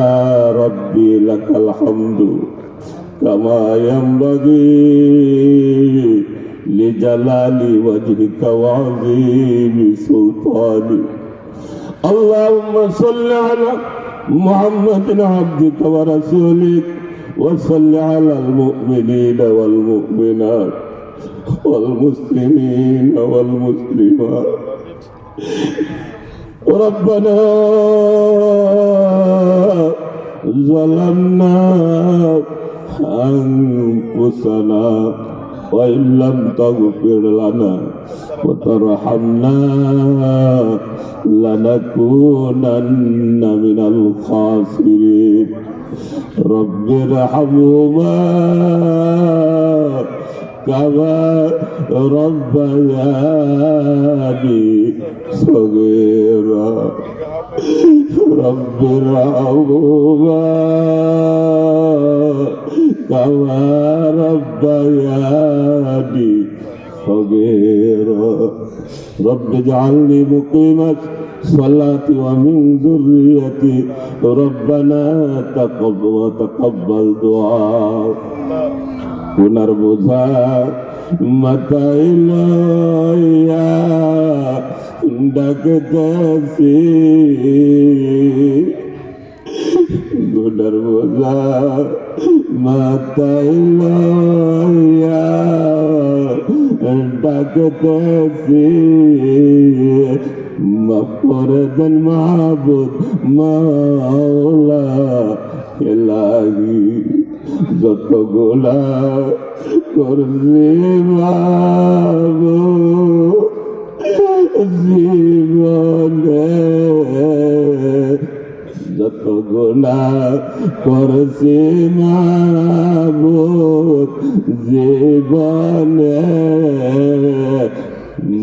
ربي لك الحمد كما ينبغي لجلال وجهك وعظيم سلطانك. اللهم صل على محمد عبدك ورسولك وصل على المؤمنين والمؤمنات والمسلمين والمسلمات. ربنا ظلمنا أنفسنا وإن لم تغفر لنا وترحمنا لنكونن من الخاسرين. رب ارحمهما كما ربياني صغيرا. رب ارحمهما كما ربياني صغيرا. رب اجعلني مقيم الصلاة ومن ذريتي ربنا تقبل دعاء. পুনর বোঝা মাথায় লইয়া ডাকতেছি, গুনার বোঝা মাথায় লইয়া ডাকতেছি। মাফ করে দেন মাহবুব মাওলা এলাহি, যত গুনাহ করছি মাহবুব জীবনে, যত গুনাহ করছি মাহবুব জীবনে,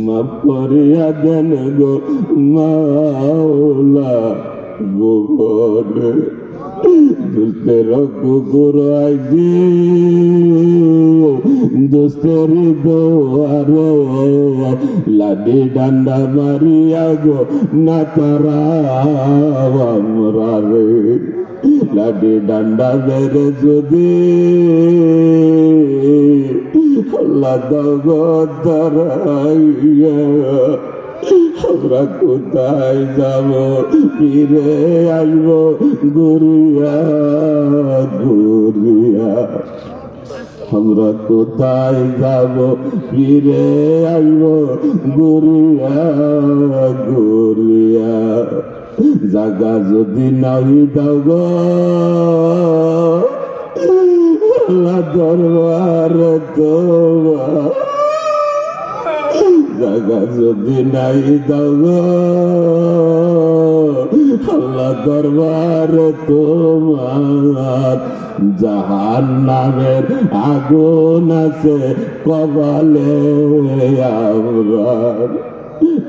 মাফ করিয়া দেন গো মাওলা ভুবনে। দুস্তের কুকুর আইজি দুস্তের দোয়ারে, লাডি ডান্ডা মারিয়া গো না তারা আমরা রে। লাডি ডান্ডা বেড়ে যদি আল্লাহ দারাইয়া, আমরা কোথায় যাব ফিরে আসবো ঘুরিয়া ঘুরিয়া। আমরা কোথায় যাব ফিরে আসবো ঘুরিয়া ঘুরিয়া। জাগা যদি নাই দাও গো আল্লাহ দরবার তোমার, জাগা যদি নাই দাও গো আল্লাহ দরবার তোমার। জাহান্নামের আগুন আছে কপালে আমার,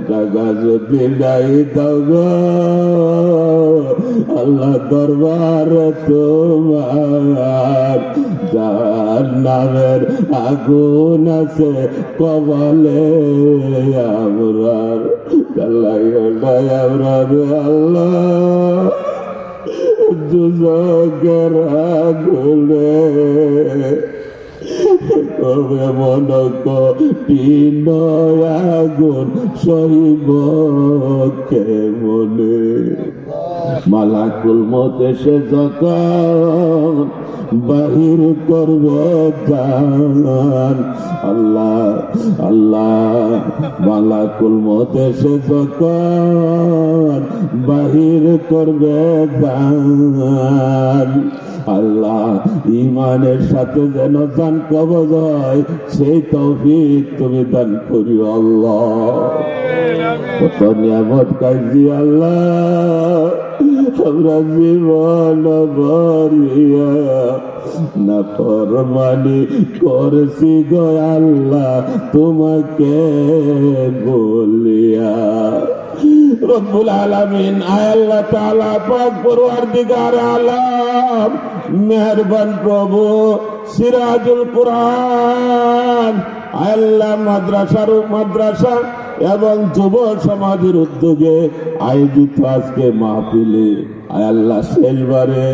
জাগা যদি নাই দাও গো আল্লাহ দরবার তোমার। জাহান্নামের আগুন আছে কপালে আমার, আল্লাহ দুজকের আগুনে কবে মন কঠিন আগুন সহিব কেমনে। মালাকুল মউত এসে যখন বাহির করবে জান, আল্লাহ আল্লাহ মালাকুল মউত এসে যখন বাহির করবে জান, আল্লাহ ইমানের সাথে যেন জান কবজ হয় সেই তৌফিক তুমি দান করিও আল্লাহ। কত নিয়ামত কাজী আল্লাহ আমরা জীবন ভরিয়া না ফরমানি করছি গো আল্লাহ তোমাকে বলিয়া। রব্বুল আলামিন আয় আল্লাহ তাআলা পাক পরওয়ারদিগার আলম মেহেরবান প্রভু সিরাজুল কুরআন আয় আল্লাহ মাদ্রাসা এবং যুব সমাজের উদ্যোগে আয়োজিত আজকে মাহফিলে আয় আল্লাহ শেষবারে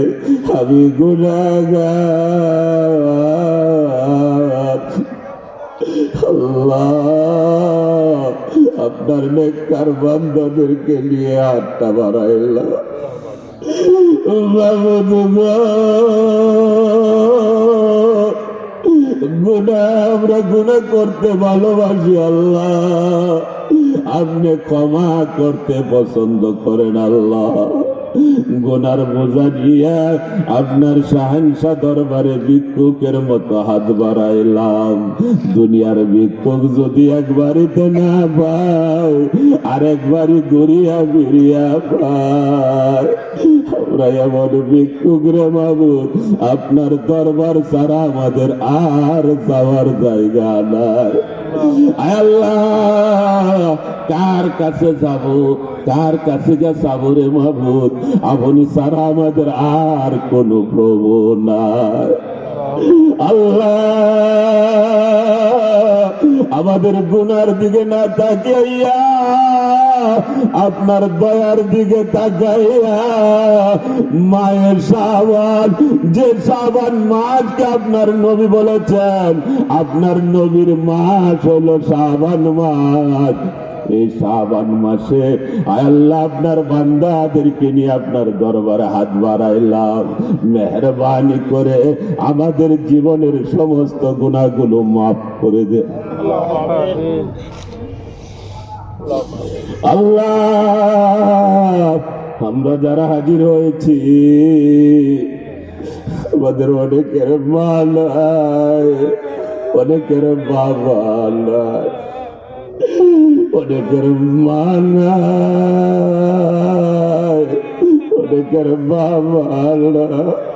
আমি গুনাহগার আল্লাহ আপনার নেককার বান্দাদেরকে নিয়ে হাতটা বাড়াইলাম গুনাহ আমরা গুনাহ করতে ভালোবাসি আল্লাহ আপনি ক্ষমা করতে পছন্দ করেন আল্লাহ গুনার বোঝা নিয়ে আপনার শাহেনশাহ দরবারে ভিক্ষুকের মতো হাত বাড়াইলাম দুনিয়ার ভিক্ষুক যদি একবারিতে না পাও আরেকবারই ঘুরিয়া ফিরিয়া পায় আমরা এমন ভিক্ষুক রে মাবুদ আপনার দরবার ছাড়া আমাদের আর যাওয়ার জায়গা নাই আল্লাহ কার কাছে যাব কার কাছে যাব রে মাবুদ আপনি ছাড়া আমাদের আর কোনো প্রভু নাই আল্লাহ আমাদের গুনার দিকে না তাকাইয়া আপনার দয়ার দিকে তাকাইয়া মায়ের শাবান যে শাবান মাসকে আপনার নবী বলেছেন আপনার নবীর মাস হলো শাবান মাস এই শাবান মাসে আল্লাহ আপনার বান্দাদেরকে নিয়ে আপনার দরবারে হাত বাড়াইলাম মেহেরবানি করে আমাদের জীবনের সমস্ত গুনাহগুলো মাফ করে দে আল্লাহ আমরা যারা হাজির হয়েছি আমাদের অনেকের মা নাই অনেকের বাবা নাই অনেকের মা নাই অনেকের বাবা নাই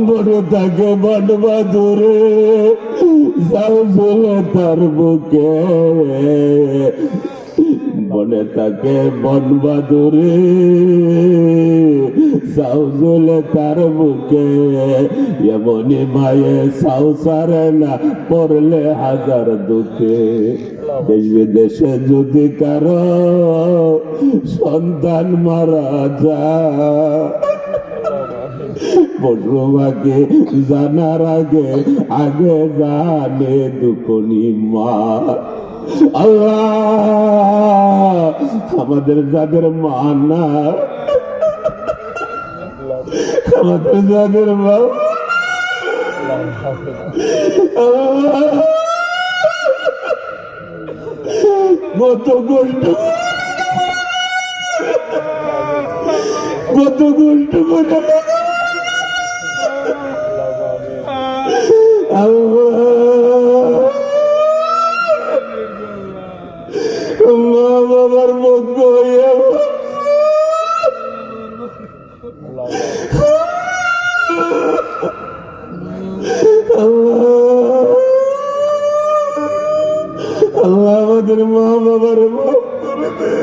বড় তাকে বনবা দূরে সাউজলে তার বুকে বনে তাকে বনবা দূরে সাউজলে তার বুকে এমনি মায়ে সাউ সারে না পড়লে হাজার দুঃখে দেশ বিদেশে যদি কারো সন্তান মারা যায় পশুমাকে জানার আগে আগে জানে দুকনি মা আল্লাহ আমাদের যাদের মা না আমাদের যাদের মা কত কষ্ট করে মা বাবার মুখ আল্লাহ আমাদের মা বাবারে মাফ করে দে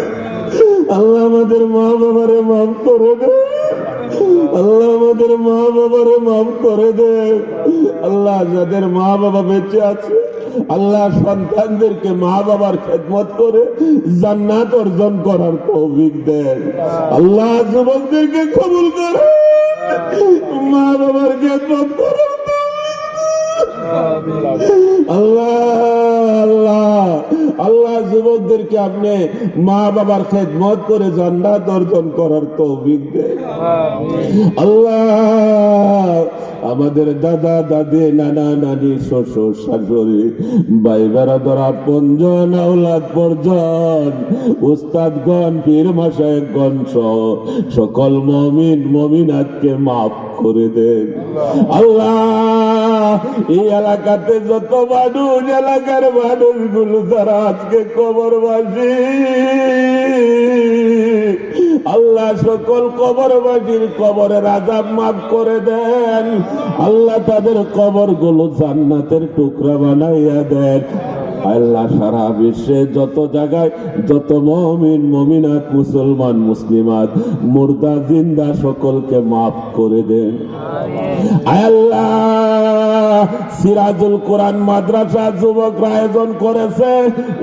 আল্লাহ আমাদের মা বাবারে মাফ করে দে আল্লাহ আমাদের মা বাবারে মাফ করে দে আল্লাহ যাদের মা বাবা বেঁচে আছে আল্লাহ সন্তানদেরকে মা বাবার খেদমত করে জান্নাত অর্জন করার তৌফিক দেন আল্লাহ যুবকদেরকে কবুল করে মা বাবার খেদমত করার আল্লাহ আল্লাহ আল্লাহ যুবকদেরকে আপনি মা বাবার খেদমত করে জান্নাত অর্জন করার তৌফিক দেন আল্লাহ আমাদের দাদা দাদি নানা নানি শ্বশুর শাশুড়ি ভাই বেরাদর আপনজন আওলাদ পরজন উস্তাদগণ পীর মাশায়েখগণ সহ সকল মুমিন মুমিনাতকে মাফ করে দেন আল্লাহ এই এলাকাতে যত মানুষ এলাকার মানুষগুলো যারা আজকে কবরবাসী আল্লাহ সকল কবরবাসীর কবরের আযাব মাফ করে দেন আল্লাহ তাদের কবরগুলো জান্নাতের টুকরা বানাইয়া দেন আল্লাহ সারা বিশ্বে যত জায়গায় যত মুমিন মুমিনাত মুসলমান মুসলিমাত মুর্দা জিন্দা সকলকে মাফ করে দেন। আল্লাহ সিরাজুল কোরআন মাদ্রাসা যুবকরা আয়োজন করেছে,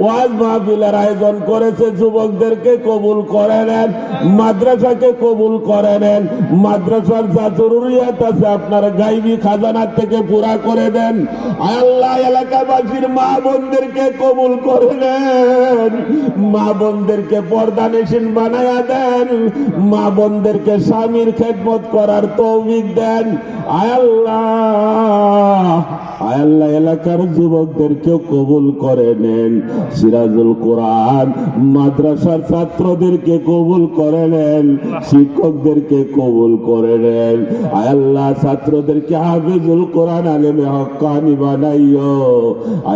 ওয়াজ মাহফিলের আয়োজন করেছে, যুবকদেরকে কবুল করে নেন, মাদ্রাসাকে কবুল করে নেন। মাদ্রাসার যা জরুরিয়াত আছে আপনার গাইবী খাজানা থেকে পুরা করে দেন। আল্লাহ এলাকাবাসীর মা বোনদেরকে কবুল করে নেন, মা বোনদেরকে পর্দানিশীন বানায়া দেন, মা বোনদেরকে স্বামীর খেদমত করার তৌফিক দেন। আল্লাহ এলাকার যুবকদেরকেও কবুল করে নেন। সিরাজুল কোরআন মাদ্রাসার ছাত্রদেরকে কবুল করে নেন, শিক্ষকদেরকে কবুল করে নেন। আল্লাহ ছাত্রদেরকে হাফিজুল কোরআন আলেমে হক্কানি বানাইও।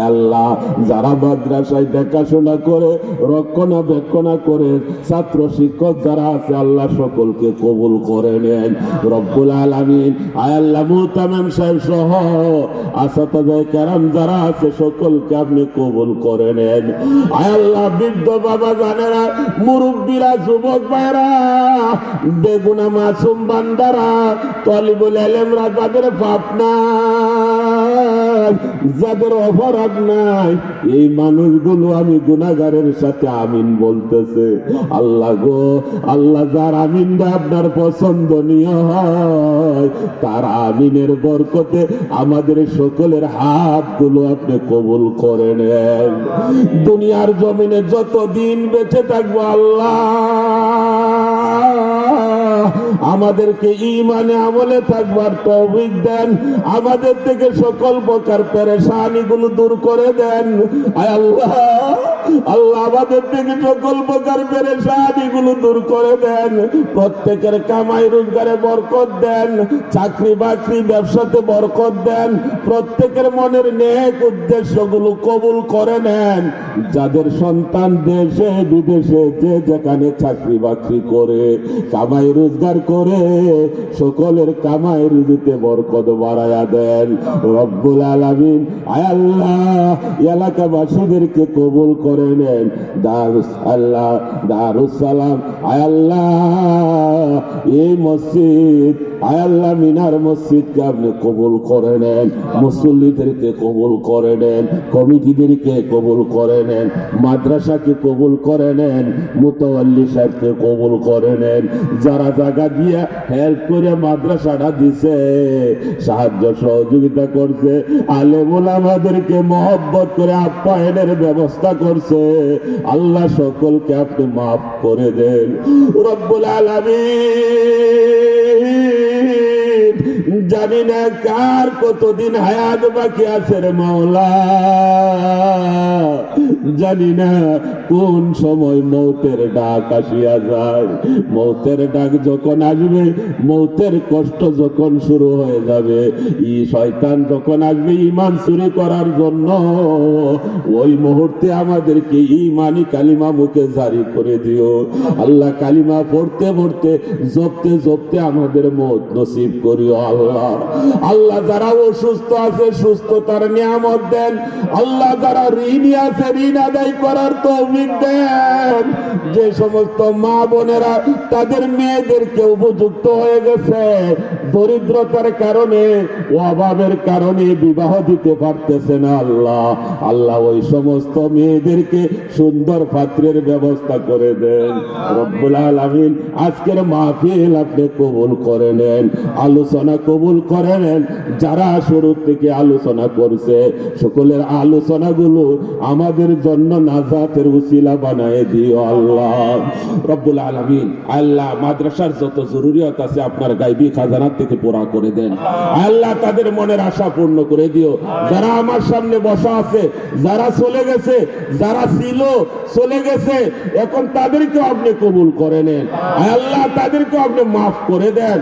আল্লাহ যারা মাদ্রাসায় দেখাশোনা করে রক্ষণাবেক্ষণা করে ছাত্র শিক্ষক যারা আছে আল্লাহ সকলকে কবুল করে নেন রব্বুল আলামিন। আল্লাহ মুহতামিম সাহেব সহ আসাতায়ে কেরাম যারা আছে সকলকে আপনি কবুল করে নেন। আল্লাহ বৃদ্ধ বাবা জানেরা, মুরব্বীরা, যুবক ভাইরা, বেগুনা মাসুম বান্দারা, তলিবুল ইলমরা, যাদের পাপ নাই, যাদের অপরাধ নাই, এই মানুষগুলো আমি গুনাহগারের সাথে আমিন বলতেছে। আল্লাহ গো, আল্লাহ যার আমিনটা আপনার পছন্দনীয় হয় তার আমিনের বরকতে আমাদের সকলের হাতগুলো আপনি কবুল করে নেন। দুনিয়ার জমিনে যতদিন বেঁচে থাকবো আল্লাহ আমাদেরকে ঈমানে আমলে থাকবার তৌফিক দেন, আমাদের থেকে সকল প্রকার পেরেশানি গুলো দূর করে দেন। আল্লাহ আল্লাহ আমাদের থেকে সকল প্রকার পেরেশানি গুলো দূর করে দেন, প্রত্যেকের কামাই রোজগারে বরকত দেন, চাকরি বাকরি ব্যবসাতে বরকত দেন, প্রত্যেকের মনের নেক উদ্দেশ্যগুলো কবুল করে নেন। যাদের সন্তান দেশে বিদেশে যে যেখানে চাকরি বাকরি করে কামাই রোজগার করে সকলের কামাই রুজিতে বরকত বাড়ায়া দেন রব্বুল আলামিন। আয় আল্লাহ এলাকাবাসীদেরকে কবুল করে নেন। দারুস সালাম আয় আল্লাহ এই মসজিদ আয় আল্লাহ মিনার মসজিদকে আপনি কবুল করে নেন, মুসল্লিদেরকে কবুল করে নেন, কমিটিদেরকে কবুল করে নেন, মাদ্রাসাকে কবুল করে নেন, মুতাওয়াল্লি সাহেবকে কবুল করে নেন। যারা জায়গা দিয়ে হেল্প করে মাদ্রাসাটা দিছে, সাহায্য সহযোগিতা করছে, আলেম ওলামাদেরকে মহব্বত করে আপ্যায়নের ব্যবস্থা করছে, আল্লাহ সকলকে আপনি মাফ করে দেন রব্বুল আলামিন। জানি না কার কতদিন হায়াত বাকি আছে রে মাওলা, জানি না কোন সময় মৌতের ডাক আসিয়া যায়। মৌতের ডাক যখন আসবে, মৌতের কষ্ট যখন শুরু হয়ে যাবে, ই শয়তান যখন আসবে ঈমান চুরি করার জন্য, ওই মুহূর্তে আমাদেরকে ঈমানি কালিমা মুখে জারি করে দিও আল্লাহ। কালিমা পড়তে পড়তে জপতে জপতে আমাদের মওত নসিব করিও আল্লাহ। আল্লাহ যারা অসুস্থ আছে সুস্থতার নিয়ামত দেন, আল্লাহ যারা ঋণী আছে ঋণ আদায় করার তৌফিক দেন। যে সমস্ত মা বোনেরা তাদের মেয়েদেরকে উপযুক্ত হয়ে গেছে, দরিদ্রতার কারণে অভাবের কারণে বিবাহ দিতে পারতেছে না আল্লাহ, আল্লাহ ওই সমস্ত মেয়েদেরকে সুন্দর পাত্রের ব্যবস্থা করে দেন রব্বুল আলামিন। আজকের মাহফিল আপনি কবুল করে নেন, আলোচনা কবুল করে নেন। যারা শুরু থেকে আলোচনা করছে সকলের আলোচনাগুলো আমাদের জন্য নাজাতের উসিলা বানায় দিও আল্লাহ রব্বুল আলামিন। আল্লাহ মাদ্রাসার যত জরুরিয়াত আছে আপনার গায়বী খাজানা থেকে পুরা করে দেন আল্লাহ, তাদের মনের আশা পূর্ণ করে দিও। যারা আমার সামনে বসা আছে, যারা চলে গেছে, যারা ছিল চলে গেছে, এখন তাদেরকে আপনি কবুল করে নেন আল্লাহ, তাদেরকে আপনি মাফ করে দেন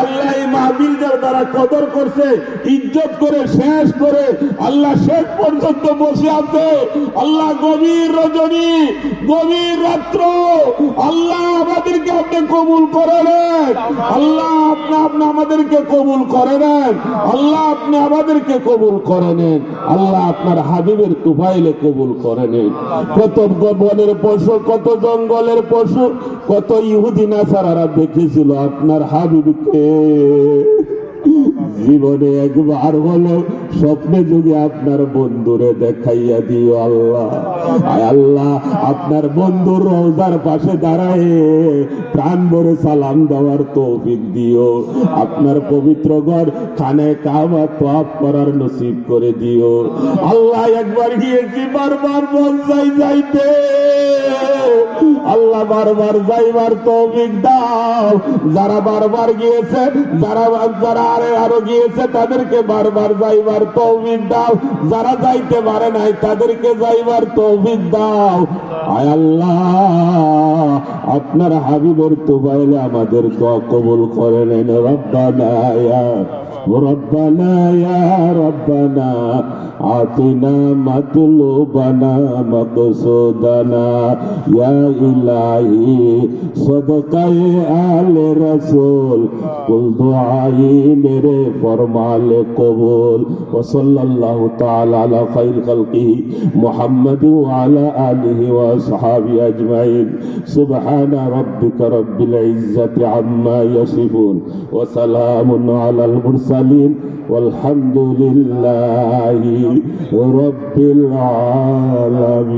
আল্লাহ। এই মাহফিল যারা কদর করছে, ইজ্জত করে শেষ করে আল্লাহ শেষ পর্যন্ত বসে আছে আল্লাহ, গভীর রজনী গভীর রাত্র আল্লাহ আমাদেরকে আপনি কবুল করে নেন, আল্লাহ আপনি আমাদেরকে কবুল করে নেন, আল্লাহ আপনি আমাদেরকে কবুল করে নেন, আল্লাহ আপনার হাবিবের তুফাইলে কবুল করে নেন। কত বনের পশু, কত জঙ্গলের পশু, কত ইহুদি নাসারারা দেখেছিল আপনার হাবিবকে, জীবনে একবার হলো স্বপ্নে যুগে আপনার বন্ধুরে দেখাইয়া দিও আল্লাহ। আয় আল্লাহ, আপনার বন্ধুর রওজার পাশে দাঁড়ায় প্রাণ ভরে সালাম দেওয়ার তৌফিক দিও। আপনার পবিত্র ঘর খানে কাবা তওয়াফ করার নসিব করে দিও আল্লাহ। একবার গিয়েছি, বারবার মন চাই যাইতে, আল্লাহ বারবার যাইবার তৌফিক দাও। যারা বারবার গিয়েছে, যারা আরো গিয়েছে তাদেরকে বারবার যাইবার তৌফিক দাও। যারা যাইতে পারে নাই তাদেরকে যাইবার তৌফিক দাও। আয় আল্লাহ, আপনার হাবিবের তুফাইলে আমাদের দোয়া কবুল করে নেন। রব্বানা ইয়া ربنا يا ربنا آتنا مطلوبنا مقصودنا يا إلهي صدقہ آل رسول کل دعائی میرے فرمال قبول وصلی اللہ تعالی علی خیر خلقہ محمد وعلى آلہ وصحابہ اجمعین سبحان ربک رب العزة عما يصفون وسلام على المرسلين والحمد لله رب العالمين।